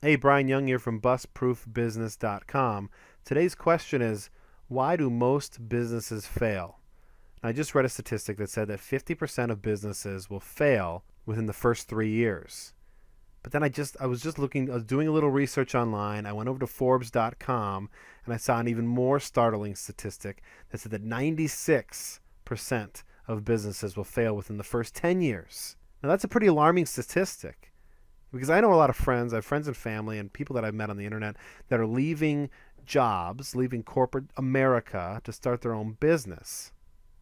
Hey, Brian Young here from BustProofBusiness.com. Today's question is, why do most businesses fail? I just read a statistic that said that 50% of businesses will fail within the first 3 years. But then I was just looking, I was doing a little research online. I went over to Forbes.com and I saw an even more startling statistic that said that 96% of businesses will fail within the first 10 years. Now, that's a pretty alarming statistic. Because I know a lot of friends, I have friends and family and people that I've met on the internet that are leaving jobs, leaving corporate America to start their own business.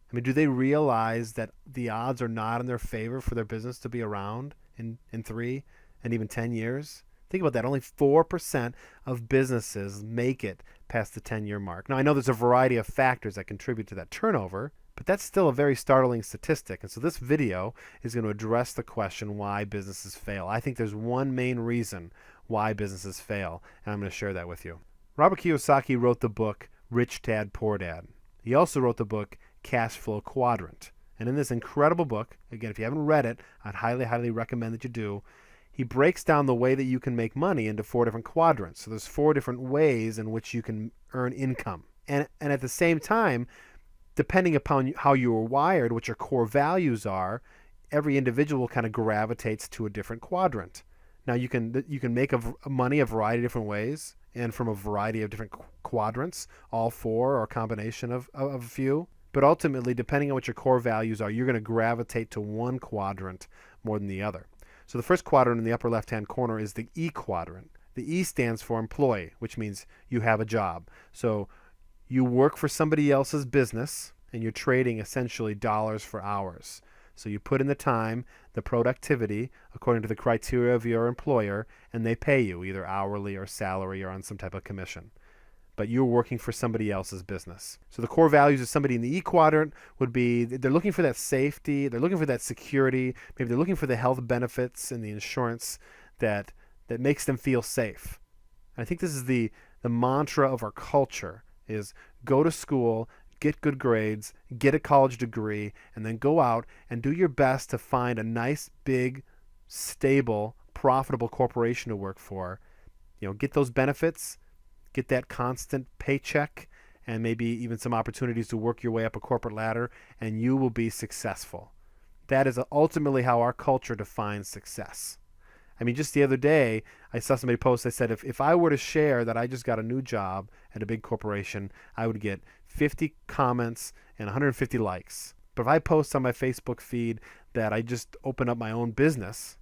I mean, do they realize that the odds are not in their favor for their business to be around in 3 and even 10 years? Think about that. Only 4% of businesses make it past the 10-year mark. Now, I know there's a variety of factors that contribute to that turnover, but that's still a very startling statistic. And so this video is going to address the question why businesses fail. I think there's one main reason why businesses fail, and I'm going to share that with you. Robert Kiyosaki wrote the book Rich Dad, Poor Dad. He also wrote the book Cash Flow Quadrant. And in this incredible book, again, if you haven't read it, I'd highly, highly recommend that you do. He breaks down the way that you can make money into 4 different quadrants. So there's 4 different ways in which you can earn income. And at the same time, depending upon how you are wired, what your core values are, every individual kind of gravitates to a different quadrant. Now you can make money a variety of different ways and from a variety of different quadrants, all 4 or a combination of a few. But ultimately, depending on what your core values are, you're going to gravitate to one quadrant more than the other. So the first quadrant in the upper left-hand corner is the E quadrant. The E stands for employee, which means you have a job. So you work for somebody else's business, and you're trading essentially dollars for hours. So you put in the time, the productivity, according to the criteria of your employer, and they pay you either hourly or salary or on some type of commission. But you're working for somebody else's business. So the core values of somebody in the E quadrant would be they're looking for that safety, they're looking for that security, maybe they're looking for the health benefits and the insurance that makes them feel safe. And I think this is the mantra of our culture is go to school, get good grades, get a college degree, and then go out and do your best to find a nice, big, stable, profitable corporation to work for. Get those benefits, get that constant paycheck, and maybe even some opportunities to work your way up a corporate ladder, and you will be successful. That is ultimately how our culture defines success. I mean, just the other day, I saw somebody post, they said, if I were to share that I just got a new job at a big corporation, I would get 50 comments and 150 likes. But if I post on my Facebook feed that I just opened up my own business,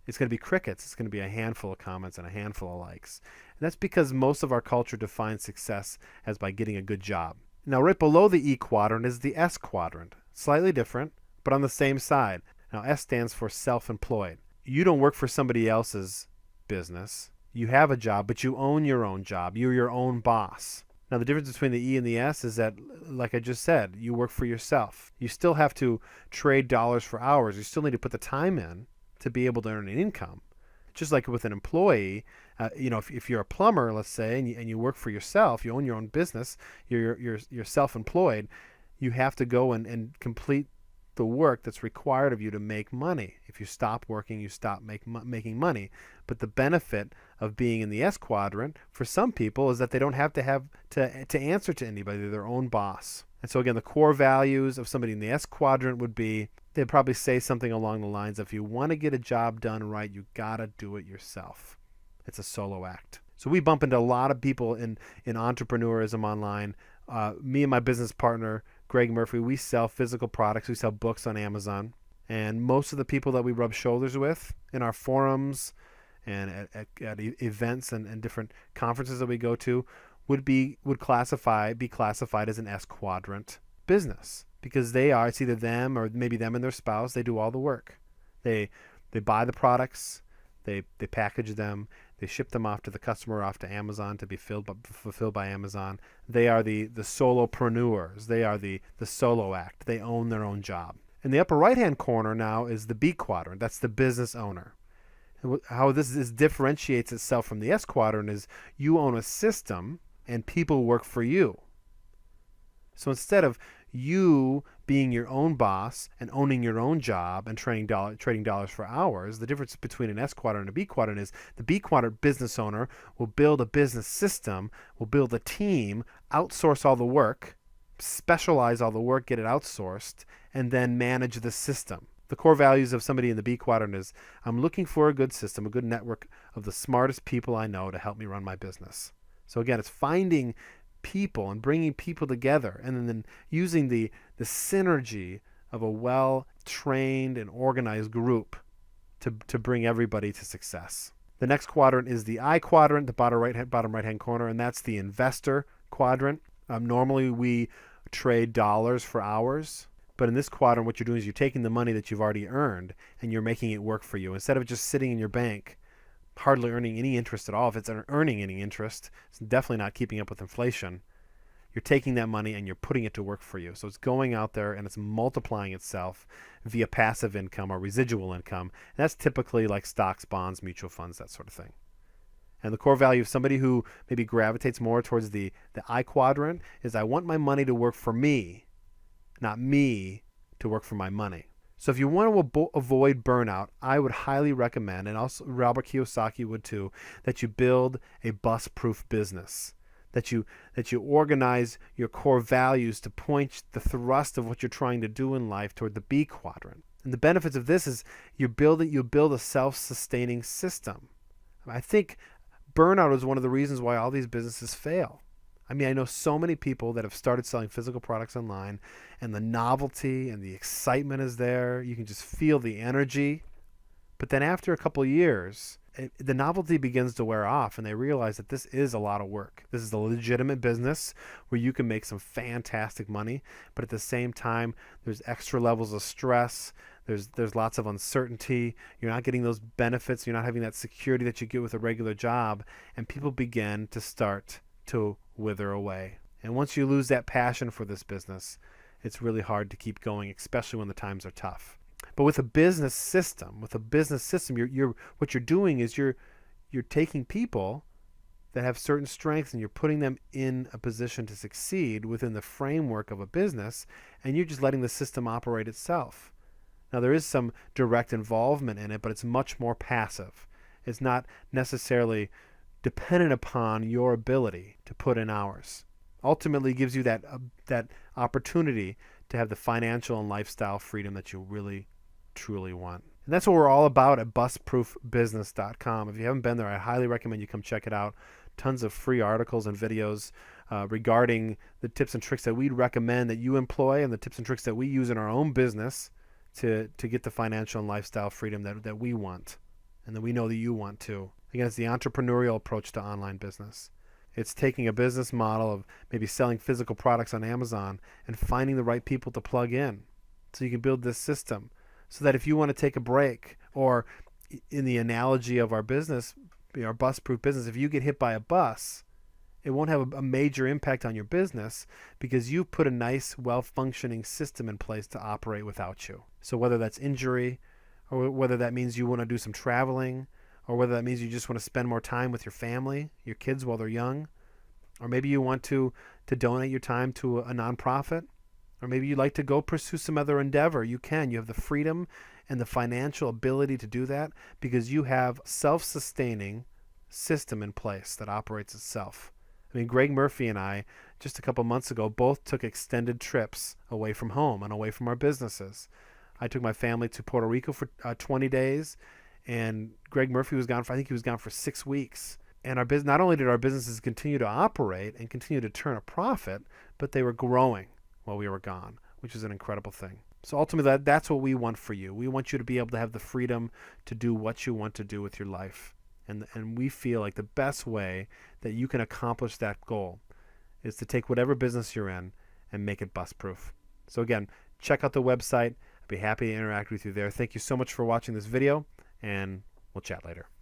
it's going to be crickets. It's going to be a handful of comments and a handful of likes. And that's because most of our culture defines success as by getting a good job. Now, right below the E quadrant is the S quadrant. Slightly different, but on the same side. Now, S stands for self-employed. You don't work for somebody else's business. You have a job, but you own your own job. You're your own boss. Now, the difference between the E and the S is that, like I just said, you work for yourself. You still have to trade dollars for hours. You still need to put the time in to be able to earn an income. Just like with an employee, if you're a plumber, let's say, and you work for yourself, you own your own business, you're self-employed, you have to go and complete the work that's required of you to make money. If you stop working, you stop making money. But the benefit of being in the S quadrant for some people is that they don't have to answer to anybody. They're their own boss. And so again, the core values of somebody in the S quadrant would be, they'd probably say something along the lines of, if you want to get a job done right, you gotta do it yourself. It's a solo act. So we bump into a lot of people in entrepreneurism online. Me and my business partner, Greg Murphy, we sell physical products. We sell books on Amazon. And most of the people that we rub shoulders with in our forums and at events and different conferences that we go to would be classified as an S quadrant business, because it's either them or maybe them and their spouse. They do all the work. They buy the products, they package them, they ship them off to the customer, off to Amazon to be fulfilled by Amazon. They are the solopreneurs. They are the solo act. They own their own job. In the upper right-hand corner now is the B quadrant. That's the business owner. And how this differentiates itself from the S quadrant is you own a system and people work for you. So instead of you being your own boss and owning your own job and trading dollars for hours. The difference between an S quadrant and a B quadrant is the B quadrant business owner will build a business system, will build a team, outsource all the work, specialize all the work, get it outsourced, and then manage the system. The core values of somebody in the B quadrant is, I'm looking for a good system, a good network of the smartest people I know to help me run my business. So again, it's finding people and bringing people together, and then using the synergy of a well-trained and organized group to bring everybody to success. The next quadrant is the I quadrant, the bottom right-hand corner, and that's the investor quadrant. Normally we trade dollars for hours, but in this quadrant what you're doing is you're taking the money that you've already earned and you're making it work for you. Instead of just sitting in your bank hardly earning any interest at all. If it's earning any interest, it's definitely not keeping up with inflation. You're taking that money and you're putting it to work for you. So it's going out there and it's multiplying itself via passive income or residual income. And that's typically like stocks, bonds, mutual funds, that sort of thing. And the core value of somebody who maybe gravitates more towards the I quadrant is, I want my money to work for me, not me to work for my money. So if you want to avoid burnout, I would highly recommend, and also Robert Kiyosaki would too, that you build a bust-proof business, that you organize your core values to point the thrust of what you're trying to do in life toward the B quadrant. And the benefits of this is you build a self-sustaining system. I think burnout is one of the reasons why all these businesses fail. I mean, I know so many people that have started selling physical products online, and the novelty and the excitement is there. You can just feel the energy. But then after a couple of years, the novelty begins to wear off, and they realize that this is a lot of work. This is a legitimate business where you can make some fantastic money, but at the same time, there's extra levels of stress. There's lots of uncertainty. You're not getting those benefits. You're not having that security that you get with a regular job, and people begin to start to wither away. And once you lose that passion for this business, it's really hard to keep going, especially when the times are tough. But with a business system, you're what you're doing is you're taking people that have certain strengths and you're putting them in a position to succeed within the framework of a business, and you're just letting the system operate itself. Now, there is some direct involvement in it, but it's much more passive. It's not necessarily dependent upon your ability to put in hours. Ultimately gives you that opportunity to have the financial and lifestyle freedom that you really, truly want. And that's what we're all about at bustproofbusiness.com. If you haven't been there, I highly recommend you come check it out. Tons of free articles and videos regarding the tips and tricks that we'd recommend that you employ, and the tips and tricks that we use in our own business to get the financial and lifestyle freedom that we want, and that we know that you want too. Again, it's the entrepreneurial approach to online business. It's taking a business model of maybe selling physical products on Amazon and finding the right people to plug in so you can build this system so that if you want to take a break, or in the analogy of our business, our bus-proof business, if you get hit by a bus, it won't have a major impact on your business because you've put a nice, well-functioning system in place to operate without you. So whether that's injury, or whether that means you want to do some traveling, or whether that means you just want to spend more time with your family, your kids while they're young, or maybe you want to donate your time to a nonprofit, or maybe you'd like to go pursue some other endeavor. You can. You have the freedom and the financial ability to do that because you have a self-sustaining system in place that operates itself. I mean, Greg Murphy and I, just a couple months ago, both took extended trips away from home and away from our businesses. I took my family to Puerto Rico for 20 days. And Greg Murphy was gone for, I think he was gone for 6 weeks. And our business, not only did our businesses continue to operate and continue to turn a profit, but they were growing while we were gone, which is an incredible thing. So ultimately, that's what we want for you. We want you to be able to have the freedom to do what you want to do with your life. And we feel like the best way that you can accomplish that goal is to take whatever business you're in and make it bust-proof. So again, check out the website. I'd be happy to interact with you there. Thank you so much for watching this video, and we'll chat later.